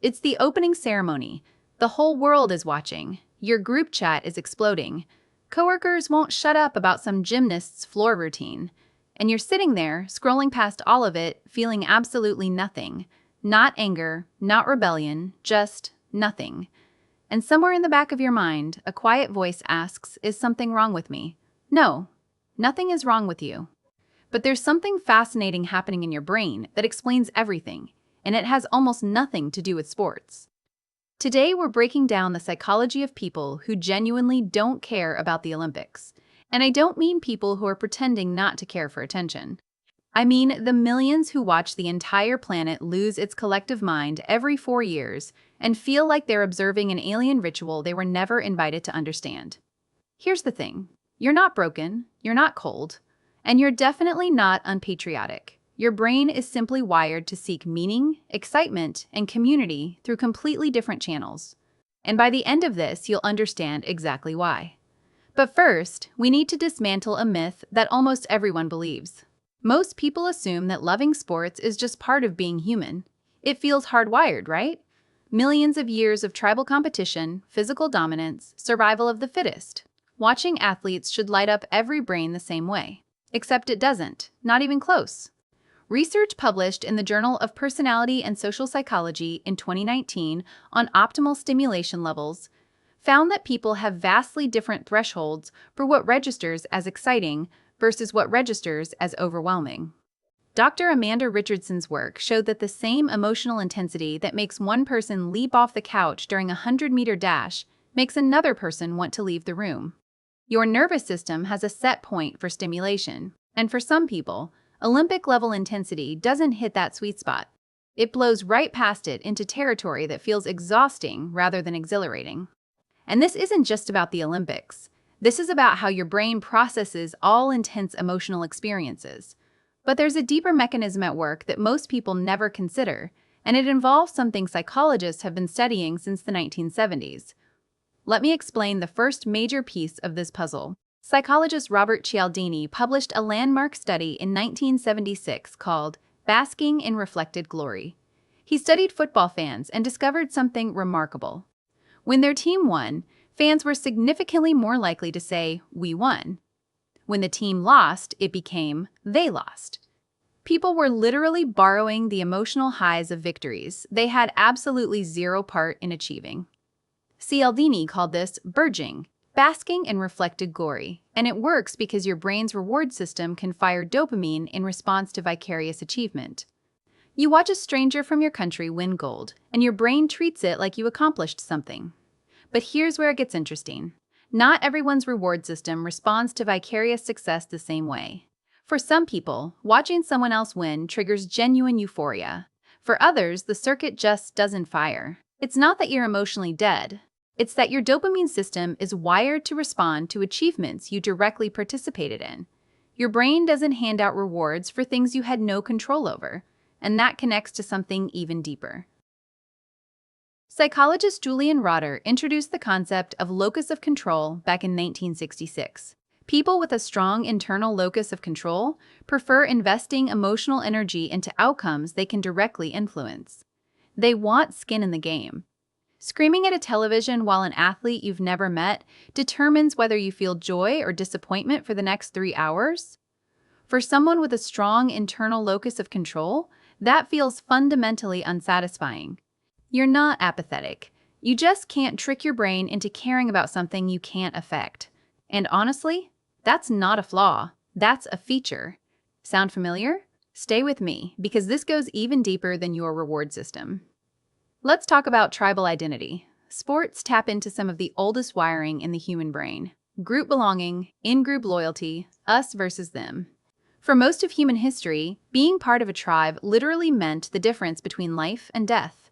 It's the opening ceremony. The whole world is watching. Your group chat is exploding. Coworkers won't shut up about some gymnast's floor routine. And you're sitting there, scrolling past all of it, feeling absolutely nothing. Not anger, not rebellion, just nothing. And somewhere in the back of your mind, a quiet voice asks, is something wrong with me? No, nothing is wrong with you. But there's something fascinating happening in your brain that explains everything, and it has almost nothing to do with sports. Today, we're breaking down the psychology of people who genuinely don't care about the Olympics. And I don't mean people who are pretending not to care for attention. I mean the millions who watch the entire planet lose its collective mind every 4 years and feel like they're observing an alien ritual they were never invited to understand. Here's the thing. You're not broken, you're not cold, and you're definitely not unpatriotic. Your brain is simply wired to seek meaning, excitement, and community through completely different channels. And by the end of this, you'll understand exactly why. But first, we need to dismantle a myth that almost everyone believes. Most people assume that loving sports is just part of being human. It feels hardwired, right? Millions of years of tribal competition, physical dominance, survival of the fittest. Watching athletes should light up every brain the same way. Except it doesn't, not even close. Research published in the Journal of Personality and Social Psychology in 2019 on optimal stimulation levels found that people have vastly different thresholds for what registers as exciting versus what registers as overwhelming. Dr. Amanda Richardson's work showed that the same emotional intensity that makes one person leap off the couch during a 100-meter dash makes another person want to leave the room. Your nervous system has a set point for stimulation, and for some people, Olympic-level intensity doesn't hit that sweet spot. It blows right past it into territory that feels exhausting rather than exhilarating. And this isn't just about the Olympics. This is about how your brain processes all intense emotional experiences. But there's a deeper mechanism at work that most people never consider, and it involves something psychologists have been studying since the 1970s. Let me explain the first major piece of this puzzle. Psychologist Robert Cialdini published a landmark study in 1976 called Basking in Reflected Glory. He studied football fans and discovered something remarkable. When their team won, fans were significantly more likely to say, "We won." When the team lost, it became, "They lost." People were literally borrowing the emotional highs of victories they had absolutely zero part in achieving. Cialdini called this "burging," basking in reflected glory, and it works because your brain's reward system can fire dopamine in response to vicarious achievement. You watch a stranger from your country win gold, and your brain treats it like you accomplished something. But here's where it gets interesting. Not everyone's reward system responds to vicarious success the same way. For some people, watching someone else win triggers genuine euphoria. For others, the circuit just doesn't fire. It's not that you're emotionally dead. It's that your dopamine system is wired to respond to achievements you directly participated in. Your brain doesn't hand out rewards for things you had no control over, and that connects to something even deeper. Psychologist Julian Rotter introduced the concept of locus of control back in 1966. People with a strong internal locus of control prefer investing emotional energy into outcomes they can directly influence. They want skin in the game. Screaming at a television while an athlete you've never met determines whether you feel joy or disappointment for the next 3 hours. For someone with a strong internal locus of control, that feels fundamentally unsatisfying. You're not apathetic. You just can't trick your brain into caring about something you can't affect. And honestly, that's not a flaw. That's a feature. Sound familiar? Stay with me, because this goes even deeper than your reward system. Let's talk about tribal identity. Sports tap into some of the oldest wiring in the human brain. Group belonging, in-group loyalty, us versus them. For most of human history, being part of a tribe literally meant the difference between life and death.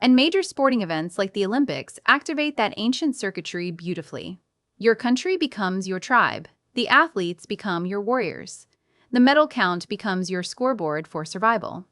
And major sporting events like the Olympics activate that ancient circuitry beautifully. Your country becomes your tribe. The athletes become your warriors. The medal count becomes your scoreboard for survival.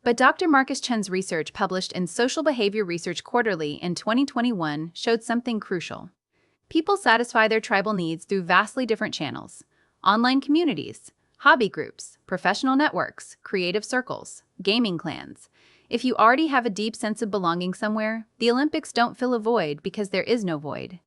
But Dr. Marcus Chen's research published in Social Behavior Research Quarterly in 2021 showed something crucial. People satisfy their tribal needs through vastly different channels: online communities, hobby groups, professional networks, creative circles, gaming clans. If you already have a deep sense of belonging somewhere, the Olympics don't fill a void because there is no void.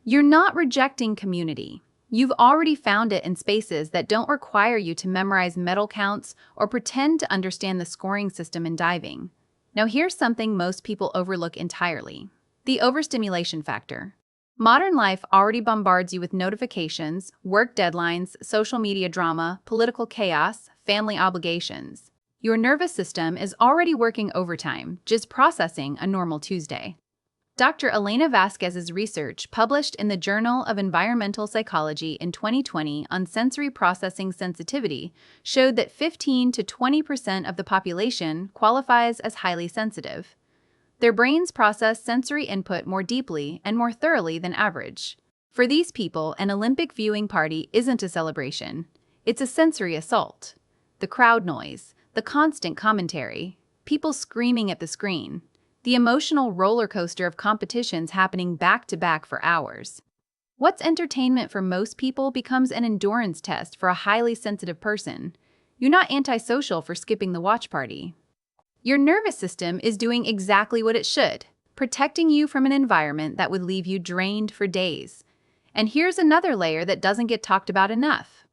You're not rejecting community. You've already found it in spaces that don't require you to memorize medal counts or pretend to understand the scoring system in diving. Now here's something most people overlook entirely: the overstimulation factor. Modern life already bombards you with notifications, work deadlines, social media drama, political chaos, family obligations. Your nervous system is already working overtime, just processing a normal Tuesday. Dr. Elena Vasquez's research, published in the Journal of Environmental Psychology in 2020 on sensory processing sensitivity, showed that 15 to 20% of the population qualifies as highly sensitive. Their brains process sensory input more deeply and more thoroughly than average. For these people, an Olympic viewing party isn't a celebration. It's a sensory assault. The crowd noise, the constant commentary, people screaming at the screen, the emotional roller coaster of competitions happening back to back for hours. What's entertainment for most people becomes an endurance test for a highly sensitive person. You're not antisocial for skipping the watch party. Your nervous system is doing exactly what it should, protecting you from an environment that would leave you drained for days. And here's another layer that doesn't get talked about enough: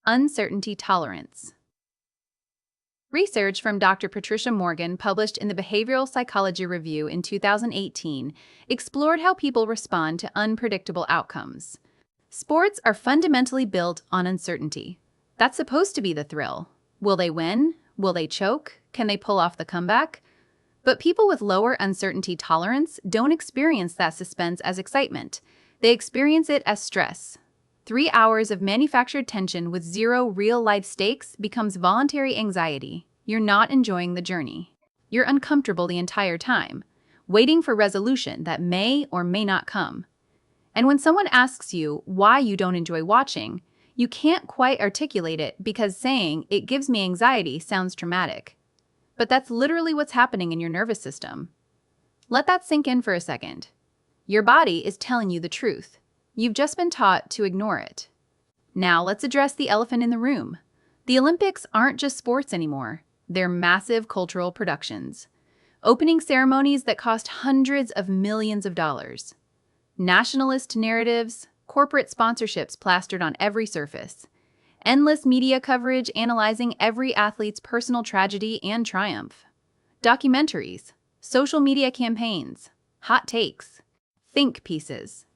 uncertainty tolerance. Research from Dr. Patricia Morgan, published in the Behavioral Psychology Review in 2018, explored how people respond to unpredictable outcomes. Sports are fundamentally built on uncertainty. That's supposed to be the thrill. Will they win? Will they choke? Can they pull off the comeback? But people with lower uncertainty tolerance don't experience that suspense as excitement. They experience it as stress. 3 hours of manufactured tension with zero real-life stakes becomes voluntary anxiety. You're not enjoying the journey. You're uncomfortable the entire time, waiting for resolution that may or may not come. And when someone asks you why you don't enjoy watching, you can't quite articulate it because saying "it gives me anxiety" sounds traumatic. But that's literally what's happening in your nervous system. Let that sink in for a second. Your body is telling you the truth. You've just been taught to ignore it. Now let's address the elephant in the room. The Olympics aren't just sports anymore. They're massive cultural productions. Opening ceremonies that cost hundreds of millions of dollars. Nationalist narratives, corporate sponsorships plastered on every surface. Endless media coverage analyzing every athlete's personal tragedy and triumph. Documentaries, social media campaigns, hot takes, think pieces.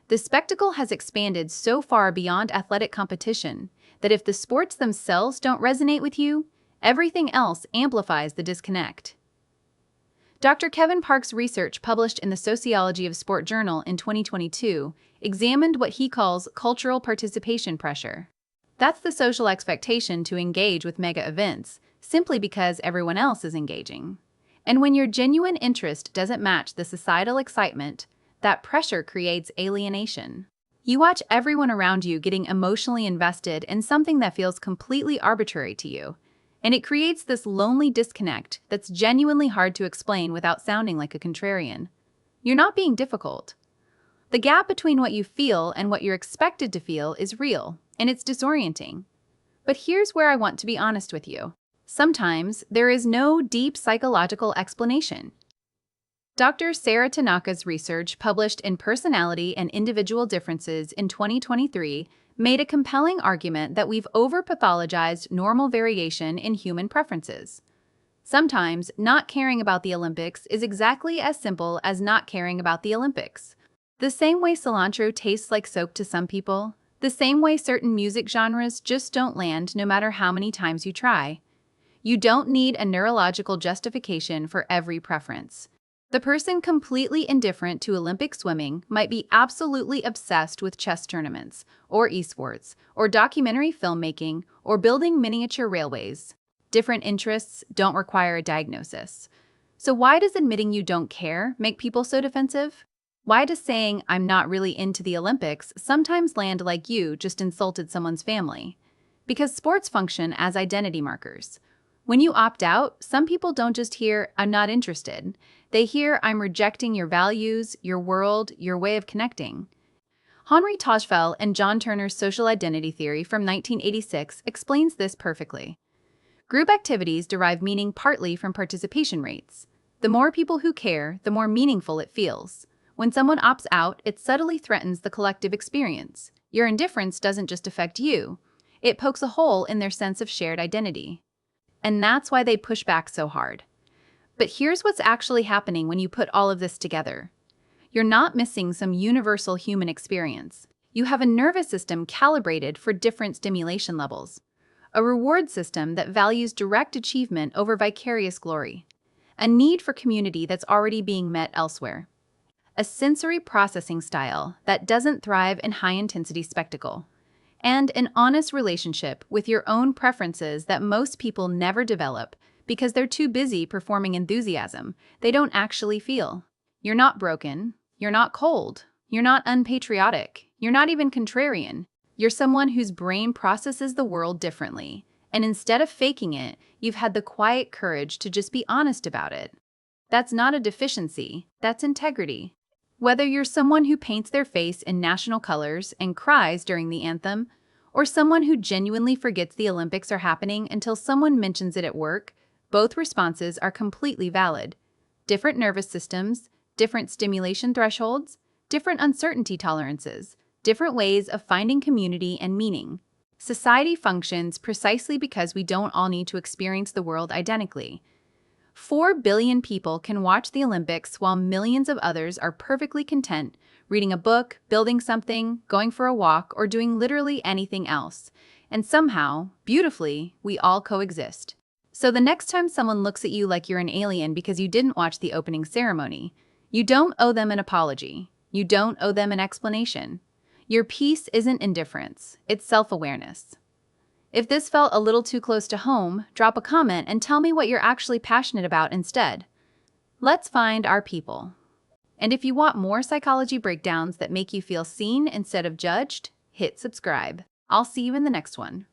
The spectacle has expanded so far beyond athletic competition that if the sports themselves don't resonate with you, everything else amplifies the disconnect. Dr. Kevin Park's research, published in the Sociology of Sport Journal in 2022, examined what he calls cultural participation pressure. That's the social expectation to engage with mega events simply because everyone else is engaging. And when your genuine interest doesn't match the societal excitement, that pressure creates alienation. You watch everyone around you getting emotionally invested in something that feels completely arbitrary to you, and it creates this lonely disconnect that's genuinely hard to explain without sounding like a contrarian. You're not being difficult. The gap between what you feel and what you're expected to feel is real, and it's disorienting. But here's where I want to be honest with you. Sometimes there is no deep psychological explanation. Dr. Sarah Tanaka's research, published in Personality and Individual Differences in 2023, made a compelling argument that we've over-pathologized normal variation in human preferences. Sometimes, not caring about the Olympics is exactly as simple as not caring about the Olympics. The same way cilantro tastes like soap to some people, the same way certain music genres just don't land no matter how many times you try. You don't need a neurological justification for every preference. The person completely indifferent to Olympic swimming might be absolutely obsessed with chess tournaments, or esports, or documentary filmmaking, or building miniature railways. Different interests don't require a diagnosis. So why does admitting you don't care make people so defensive? Why does saying "I'm not really into the Olympics" sometimes land like you just insulted someone's family? Because sports function as identity markers. When you opt out, some people don't just hear "I'm not interested." They hear "I'm rejecting your values, your world, your way of connecting." Henri Tajfel and John Turner's social identity theory from 1986 explains this perfectly. Group activities derive meaning partly from participation rates. The more people who care, the more meaningful it feels. When someone opts out, it subtly threatens the collective experience. Your indifference doesn't just affect you, it pokes a hole in their sense of shared identity. And that's why they push back so hard. But here's what's actually happening when you put all of this together. You're not missing some universal human experience. You have a nervous system calibrated for different stimulation levels. A reward system that values direct achievement over vicarious glory. A need for community that's already being met elsewhere. A sensory processing style that doesn't thrive in high-intensity spectacle. And an honest relationship with your own preferences that most people never develop because they're too busy performing enthusiasm they don't actually feel. You're not broken. You're not cold. You're not unpatriotic. You're not even contrarian. You're someone whose brain processes the world differently, and instead of faking it, you've had the quiet courage to just be honest about it. That's not a deficiency, that's integrity. Whether you're someone who paints their face in national colors and cries during the anthem, or someone who genuinely forgets the Olympics are happening until someone mentions it at work, both responses are completely valid. Different nervous systems, different stimulation thresholds, different uncertainty tolerances, different ways of finding community and meaning. Society functions precisely because we don't all need to experience the world identically. 4 billion people can watch the Olympics while millions of others are perfectly content reading a book, building something, going for a walk, or doing literally anything else. And somehow, beautifully, we all coexist. So the next time someone looks at you like you're an alien because you didn't watch the opening ceremony, you don't owe them an apology. You don't owe them an explanation. Your peace isn't indifference, it's self-awareness. If this felt a little too close to home, drop a comment and tell me what you're actually passionate about instead. Let's find our people. And if you want more psychology breakdowns that make you feel seen instead of judged, hit subscribe. I'll see you in the next one.